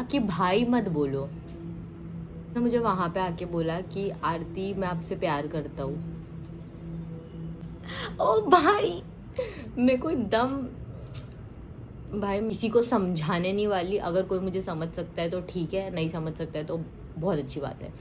कि भाई मत बोलो। तो मुझे वहाँ पे आके बोला कि आरती मैं आपसे प्यार करता हूँ। ओ भाई, मेरे को एकदम, भाई किसी को समझाने नहीं वाली। अगर कोई मुझे समझ सकता है तो ठीक है, नहीं समझ सकता है तो बहुत अच्छी बात है।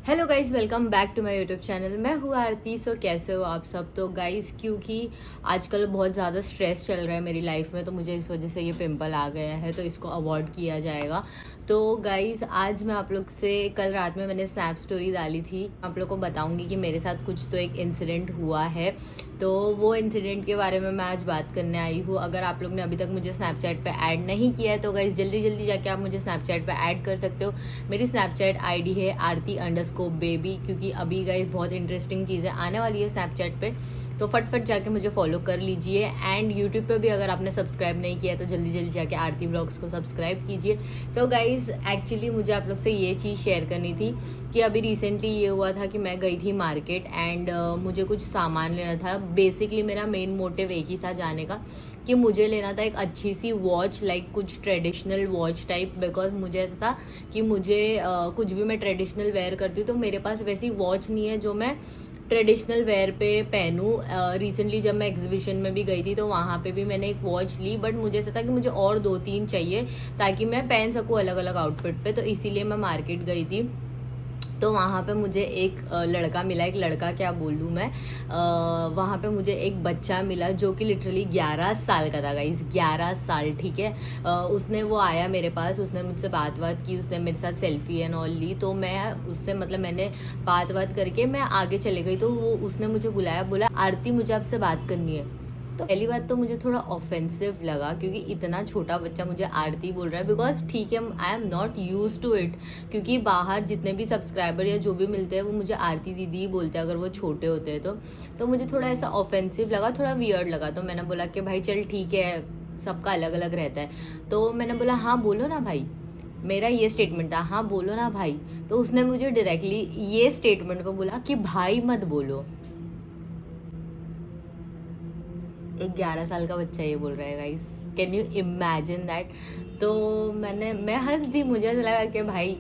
Hello guys, welcome back to my YouTube channel. मैं हूँ आरती। सो कैसे हो आप सब? तो गाइज क्योंकि आजकल बहुत ज़्यादा स्ट्रेस चल रहा है मेरी लाइफ में, तो मुझे इस वजह से ये पिंपल आ गया है, तो इसको अवॉइड किया जाएगा। तो गाइज आज मैं आप लोग से, कल रात में मैंने स्नैप स्टोरी डाली थी, आप लोग को बताऊंगी कि मेरे साथ कुछ तो एक इंसिडेंट हुआ है। तो वो इंसिडेंट के बारे में मैं आज बात करने आई हूँ। अगर आप लोग ने अभी तक मुझे स्नैपचैट पे ऐड नहीं किया है तो गाइज जल्दी जल्दी जाके आप मुझे स्नैपचैट पे ऐड कर सकते हो। मेरी स्नैपचैट आईडी है आरती_बेबी, क्योंकि अभी गाइज बहुत इंटरेस्टिंग चीज़ें आने वाली है स्नैपचैट पे, तो फटफट जाके मुझे फॉलो कर लीजिए। एंड यूट्यूब पे भी अगर आपने सब्सक्राइब नहीं किया है तो जल्दी जल्दी जाके आरती व्लॉग्स को सब्सक्राइब कीजिए। तो गाइज एक्चुअली मुझे आप लोग से ये चीज़ शेयर करनी थी कि अभी रिसेंटली ये हुआ था कि मैं गई थी मार्केट एंड मुझे कुछ सामान लेना था। बेसिकली मेरा मेन मोटिव एक ही था जाने का, कि मुझे लेना था एक अच्छी सी वॉच, लाइक कुछ ट्रेडिशनल वॉच टाइप। बिकॉज मुझे ऐसा था कि मुझे कुछ भी मैं ट्रेडिशनल वेयर करती हूँ तो मेरे पास वैसी वॉच नहीं है जो मैं ट्रेडिशनल वेयर पे पहनूँ। रिसेंटली जब मैं एग्जीबिशन में भी गई थी तो वहाँ पे भी मैंने एक वॉच ली, बट मुझे ऐसा था कि मुझे और 2-3 चाहिए ताकि मैं पहन सकूँ अलग अलग आउटफिट पे। तो इसीलिए मैं मार्केट गई थी। तो वहाँ पे मुझे एक लड़का मिला, एक लड़का क्या बोलूँ मैं, वहाँ पे मुझे एक बच्चा मिला जो कि लिटरली 11 साल का था गाइस, 11 साल, ठीक है। उसने वो आया मेरे पास, उसने मुझसे बात की, उसने मेरे साथ सेल्फी एंड ऑल ली। तो मैं उससे मतलब मैंने बात करके मैं आगे चले गई। तो वो उसने मुझे बुलाया, बोला आरती मुझे आपसे बात करनी है। तो पहली बात तो मुझे थोड़ा ऑफेंसिव लगा क्योंकि इतना छोटा बच्चा मुझे आरती बोल रहा है। बिकॉज ठीक है, I am not use to it, क्योंकि बाहर जितने भी सब्सक्राइबर या जो भी मिलते हैं वो मुझे आरती दीदी ही बोलते हैं अगर वो छोटे होते हैं तो मुझे थोड़ा ऐसा ऑफेंसिव लगा, थोड़ा वियर्ड लगा। तो मैंने बोला कि भाई चल ठीक है, सबका अलग अलग रहता है। तो मैंने बोला हाँ बोलो ना भाई, मेरा ये स्टेटमेंट था, हाँ बोलो ना भाई। तो उसने मुझे डायरेक्टली ये स्टेटमेंट पे बोला कि भाई मत बोलो। एक 11 साल का बच्चा ये बोल रहा है guys, can you imagine that? तो मैं हंस दी, मुझे ऐसा लगा कि भाई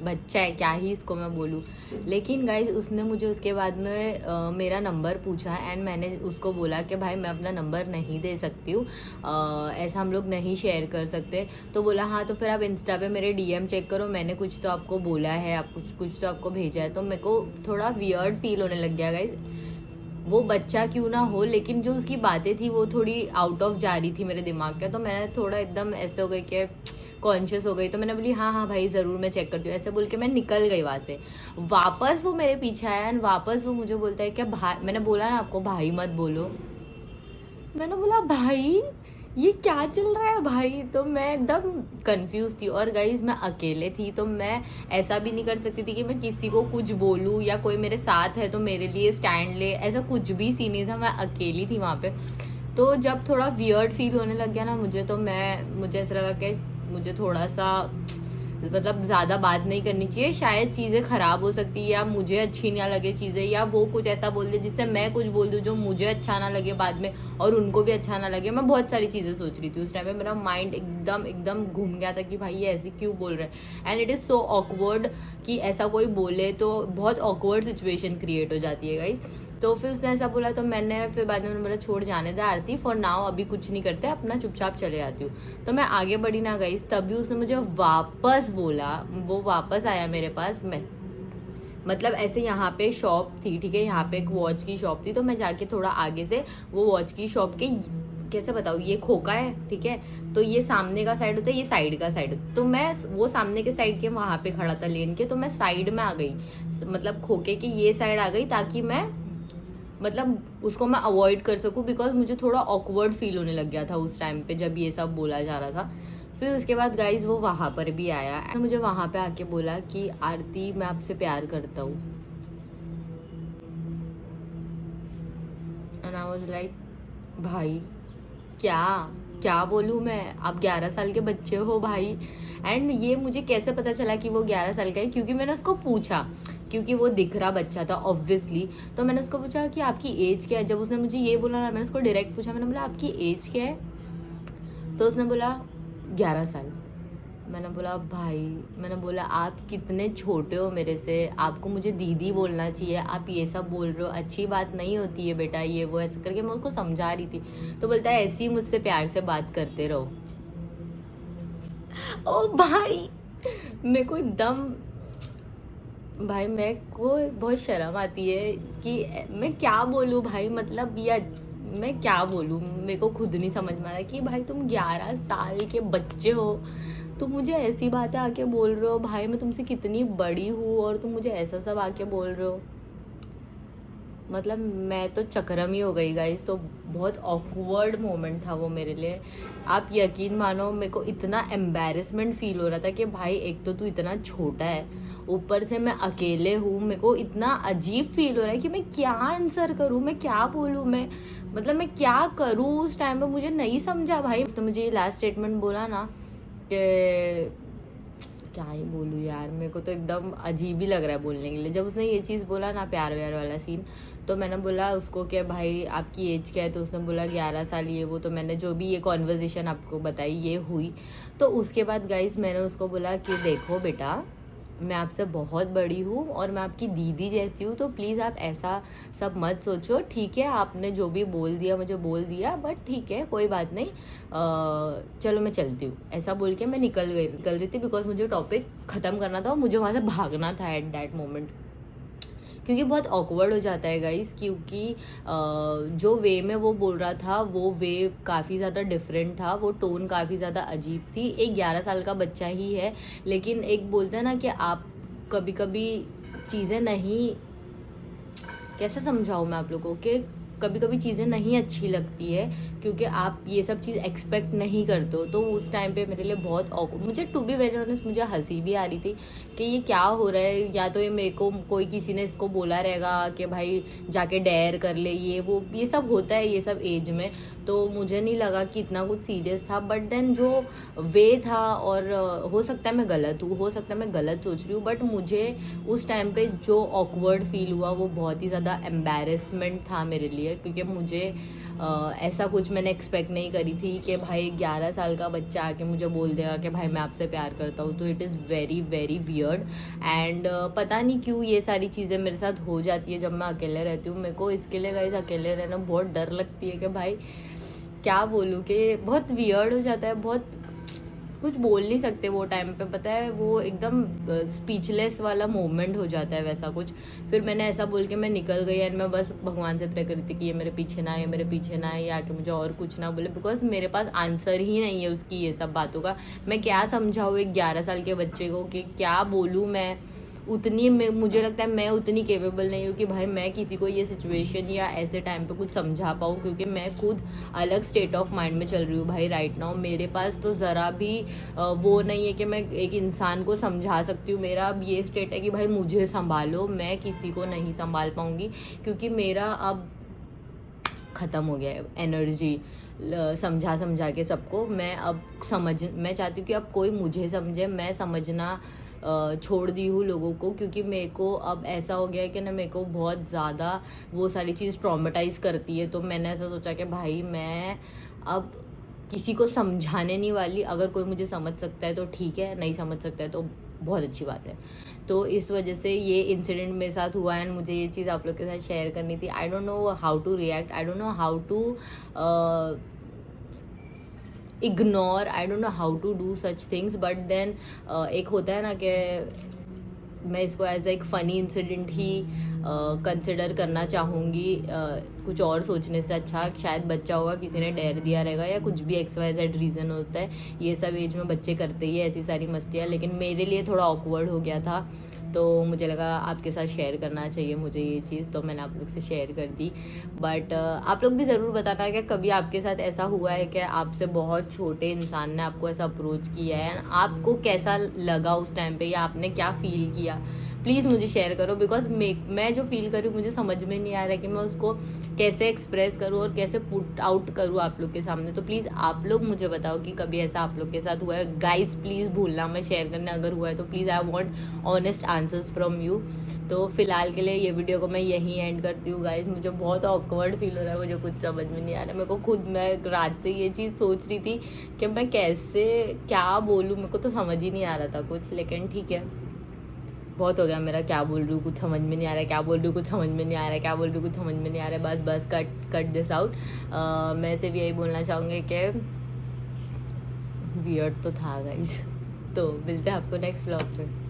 बच्चा है, क्या ही इसको मैं बोलूँ। लेकिन गाइज उसने मुझे उसके बाद में मेरा नंबर पूछा एंड मैंने उसको बोला कि भाई मैं अपना नंबर नहीं दे सकती हूँ, ऐसा हम लोग नहीं शेयर कर सकते। तो बोला हाँ तो फिर आप इंस्टा पे मेरे डीएम चेक करो, मैंने कुछ तो आपको बोला है, आप कुछ तो आपको भेजा है। तो मेरे को थोड़ा वियर्ड फील होने लग गया गाइज। वो बच्चा क्यों ना हो, लेकिन जो उसकी बातें थी वो थोड़ी आउट ऑफ जा रही थी मेरे दिमाग के। तो मैं थोड़ा एकदम ऐसे हो गई कि कॉन्शियस हो गई। तो मैंने बोली हाँ हाँ भाई ज़रूर मैं चेक करती हूँ, ऐसे बोल के मैं निकल गई वहाँ से। वापस वो मेरे पीछे आया एंड वापस वो मुझे बोलता है क्या भाई, मैंने बोला ना आपको भाई मत बोलो। मैंने बोला भाई ये क्या चल रहा है भाई? तो मैं एकदम कंफ्यूज थी। और गाइज मैं अकेले थी तो मैं ऐसा भी नहीं कर सकती थी कि मैं किसी को कुछ बोलूँ या कोई मेरे साथ है तो मेरे लिए स्टैंड ले, ऐसा कुछ भी सीन नहीं था। मैं अकेली थी वहाँ पे। तो जब थोड़ा वियर्ड फील होने लग गया ना मुझे, तो मुझे ऐसा लगा कि मुझे थोड़ा सा मतलब ज़्यादा बात नहीं करनी चाहिए, शायद चीज़ें ख़राब हो सकती है या मुझे अच्छी ना लगे चीज़ें, या वो कुछ ऐसा बोल दे जिससे मैं कुछ बोल दूँ जो मुझे अच्छा ना लगे बाद में और उनको भी अच्छा ना लगे। मैं बहुत सारी चीज़ें सोच रही थी उस टाइम पे, मेरा माइंड एकदम एकदम घूम गया था कि भाई ये ऐसे क्यों बोल रहे हैं। And it is so awkward कि ऐसा कोई बोले तो बहुत ऑकवर्ड सिचुएशन क्रिएट हो जाती है गाइज। तो फिर उसने ऐसा बोला तो मैंने फिर बाद में बोला छोड़ जाने दे आरती, फॉर नाउ अभी कुछ नहीं करते, अपना चुपचाप चले जाती हूँ। तो मैं आगे बढ़ी ना गई, तभी उसने मुझे वापस बोला, वो वापस आया मेरे पास। मैं मतलब ऐसे यहाँ पे शॉप थी, ठीक है, यहाँ पे एक वॉच की शॉप थी। तो मैं जाके थोड़ा आगे से वो वॉच की शॉप के, कैसे बताऊँ, ये खोखा है ठीक है, तो ये सामने का साइड होता है, ये साइड का साइड। तो मैं वो सामने के साइड के वहाँ पे खड़ा था लेन के, तो मैं साइड में आ गई, मतलब खोखे की ये साइड आ गई ताकि मैं मतलब उसको मैं अवॉइड कर सकूं। बिकॉज मुझे थोड़ा ऑकवर्ड फील होने लग गया था उस टाइम पे जब ये सब बोला जा रहा था। फिर उसके बाद गाइज वो वहाँ पर भी आया, तो मुझे वहाँ पे आके बोला कि आरती मैं आपसे प्यार करता हूँ। एंड आई वाज लाइक भाई क्या क्या बोलूँ मैं, आप 11 साल के बच्चे हो भाई। एंड ये मुझे कैसे पता चला कि वो 11 साल का है, क्योंकि मैंने उसको पूछा, क्योंकि वो दिख रहा बच्चा था ऑब्वियसली। तो मैंने उसको पूछा कि आपकी एज क्या है। जब उसने मुझे ये बोला ना, मैंने उसको डायरेक्ट पूछा, मैंने बोला आपकी एज क्या है। तो उसने बोला 11 साल। मैंने बोला भाई, मैंने बोला आप कितने छोटे हो मेरे से, आपको मुझे दीदी बोलना चाहिए, आप ये सब बोल रहे हो, अच्छी बात नहीं होती है बेटा, ये वो ऐसे करके मैं उसको समझा रही थी। तो बोलता है ऐसे ही मुझसे प्यार से बात करते रहो। ओ भाई, मेरे को एकदम, भाई मेरे को बहुत शर्म आती है कि मैं क्या बोलूँ भाई, मतलब या मैं क्या बोलूँ, मेरे को खुद नहीं समझ में आ रहा कि भाई तुम 11 साल के बच्चे हो, तुम मुझे ऐसी बातें आके बोल रहे हो। भाई मैं तुमसे कितनी बड़ी हूँ और तुम मुझे ऐसा सब आके बोल रहे हो। मतलब मैं तो चक्कर में हो गई गाइस। तो बहुत ऑकवर्ड मोमेंट था वो मेरे लिए। आप यकीन मानो, मेरे को इतना एम्बैरेसमेंट फील हो रहा था कि भाई एक तो तू इतना छोटा है, ऊपर से मैं अकेले हूँ। मेरे को इतना अजीब फील हो रहा है कि मैं क्या आंसर करूँ, मैं क्या बोलूँ, मैं मतलब मैं क्या करूँ। उस टाइम पे मुझे नहीं समझा भाई। तो मुझे ये लास्ट स्टेटमेंट बोला ना कि क्या ही बोलूँ यार, मेरे को तो एकदम अजीब ही लग रहा है बोलने के लिए। जब उसने ये चीज़ बोला ना, प्यार व्यार वाला सीन, तो मैंने बोला उसको कि भाई आपकी एज क्या है, तो उसने बोला 11 साल, ये वो। तो मैंने जो भी ये कॉन्वर्जेसन आपको बताई ये हुई। तो उसके बाद गाइस मैंने उसको बोला कि देखो बेटा, मैं आपसे बहुत बड़ी हूँ और मैं आपकी दीदी जैसी हूँ, तो प्लीज़ आप ऐसा सब मत सोचो, ठीक है। आपने जो भी बोल दिया मुझे बोल दिया, बट ठीक है, कोई बात नहीं, चलो मैं चलती हूँ। ऐसा बोल के मैं निकल रही थी, बिकॉज मुझे टॉपिक ख़त्म करना था और मुझे वहाँ से भागना था एट दैट मोमेंट, क्योंकि बहुत ऑकवर्ड हो जाता है गाइस। क्योंकि जो वे में वो बोल रहा था वो वे काफ़ी ज़्यादा डिफरेंट था, वो टोन काफ़ी ज़्यादा अजीब थी। एक 11 साल का बच्चा ही है, लेकिन एक बोलते हैं ना कि आप कभी कभी चीज़ें नहीं, कैसे समझाऊँ मैं आप लोगों को, कि कभी कभी चीज़ें नहीं अच्छी लगती है क्योंकि आप ये सब चीज़ एक्सपेक्ट नहीं करते हो। तो उस टाइम पे मेरे लिए बहुत मुझे टू बी वेरी ऑनेस्ट मुझे हंसी भी आ रही थी कि ये क्या हो रहा है। या तो ये मेरे को कोई किसी ने इसको बोला रहेगा कि भाई जाके डेयर कर ले, ये वो, ये सब होता है ये सब एज में। तो मुझे नहीं लगा कि इतना कुछ सीरियस था, बट देन जो वे था, और हो सकता है मैं गलत हूँ, हो सकता है मैं गलत सोच रही हूँ, बट मुझे उस टाइम पे जो ऑकवर्ड फील हुआ वो बहुत ही ज़्यादा एम्बैरेसमेंट था मेरे लिए। क्योंकि मुझे ऐसा कुछ मैंने एक्सपेक्ट नहीं करी थी कि भाई 11 साल का बच्चा आके मुझे बोल देगा कि भाई मैं आपसे प्यार करता हूँ। तो it is very very weird. And पता नहीं क्यों ये सारी चीज़ें मेरे साथ हो जाती है जब मैं अकेले रहती हूँ। मेरे को इसके लिए गाइस अकेले रहना बहुत डर लगती है कि भाई क्या बोलूँ, कि बहुत वियर्ड हो जाता है, बहुत कुछ बोल नहीं सकते वो टाइम पे। पता है वो एकदम स्पीचलेस वाला मोमेंट हो जाता है वैसा कुछ। फिर मैंने ऐसा बोल के मैं निकल गई एंड मैं बस भगवान से प्रे करी थी कि ये मेरे पीछे ना आए, मेरे पीछे ना आए, या कि मुझे और कुछ ना बोले, बिकॉज मेरे पास आंसर ही नहीं है उसकी ये सब बातों का। मैं क्या समझाऊँ एक 11 साल के बच्चे को, कि क्या बोलूँ मैं। उतनी मुझे लगता है मैं उतनी केपेबल नहीं हूँ कि भाई मैं किसी को ये सिचुएशन या ऐसे टाइम पे कुछ समझा पाऊँ, क्योंकि मैं खुद अलग स्टेट ऑफ माइंड में चल रही हूँ भाई राइट नाउ। मेरे पास तो ज़रा भी वो नहीं है कि मैं एक इंसान को समझा सकती हूँ। मेरा अब ये स्टेट है कि भाई मुझे संभालो, मैं किसी को नहीं संभाल पाऊँगी, क्योंकि मेरा अब ख़त्म हो गया है एनर्जी समझा के सबको। मैं चाहती हूँ कि अब कोई मुझे समझे, मैं समझना छोड़ दी हूँ लोगों को, क्योंकि मेरे को अब ऐसा हो गया है कि ना मेरे को बहुत ज़्यादा वो सारी चीज़ ट्रॉमेटाइज़ करती है। तो मैंने ऐसा सोचा कि भाई मैं अब किसी को समझाने नहीं वाली। अगर कोई मुझे समझ सकता है तो ठीक है, नहीं समझ सकता है तो बहुत अच्छी बात है। तो इस वजह से ये इंसिडेंट मेरे साथ हुआ एंड मुझे ये चीज़ आप लोग के साथ शेयर करनी थी। I don't know how to react, I don't know how to ignore, I don't know how to do such things. But then एक होता है ना कि मैं इसको एज एक फ़नी इंसिडेंट ही कंसिडर करना चाहूँगी। कुछ और सोचने से अच्छा शायद बच्चा होगा, किसी ने डेयर दिया रहेगा, या कुछ भी XYZ रीज़न होता है। ये सब एज में बच्चे करते ही है ऐसी सारी मस्तियाँ, लेकिन मेरे लिए थोड़ा ऑकवर्ड हो गया था। तो मुझे लगा आपके साथ शेयर करना चाहिए मुझे ये चीज़, तो मैंने आप लोग से शेयर कर दी। बट आप लोग भी ज़रूर बताना कि कभी आपके साथ ऐसा हुआ है कि आपसे बहुत छोटे इंसान ने आपको ऐसा अप्रोच किया है, आपको कैसा लगा उस टाइम पे, या आपने क्या फ़ील किया। प्लीज़ मुझे शेयर करो, बिकॉज मैं जो फील कर रही हूँ मुझे समझ में नहीं आ रहा है कि मैं उसको कैसे एक्सप्रेस करूँ और कैसे पुट आउट करूँ आप लोग के सामने। तो प्लीज़ आप लोग मुझे बताओ कि कभी ऐसा आप लोग के साथ हुआ है। गाइज प्लीज़ भूलना मैं शेयर करने, अगर हुआ है तो please I want honest answers from you. तो फिलहाल के लिए ये वीडियो को मैं यहीं एंड करती हूँ गाइज। मुझे बहुत ऑकवर्ड फील हो रहा है, मुझे कुछ समझ में नहीं आ रहा है। मेरे को खुद, मैं रात से ये चीज़ सोच रही थी कि मैं कैसे क्या बोलूँ, मेरे को तो समझ ही नहीं आ रहा था कुछ। लेकिन ठीक है, बहुत हो गया मेरा, क्या बोल रही हूँ कुछ समझ में नहीं आ रहा है, क्या बोल रही हूँ कुछ समझ में नहीं आ रहा है, क्या बोल रही हूँ कुछ समझ में नहीं आ रहा है। बस बस कट दिस आउट। मैं सिर्फ यही बोलना चाहूँगी कि वियर्ड तो था गाइज। तो मिलते हैं आपको नेक्स्ट व्लॉग में।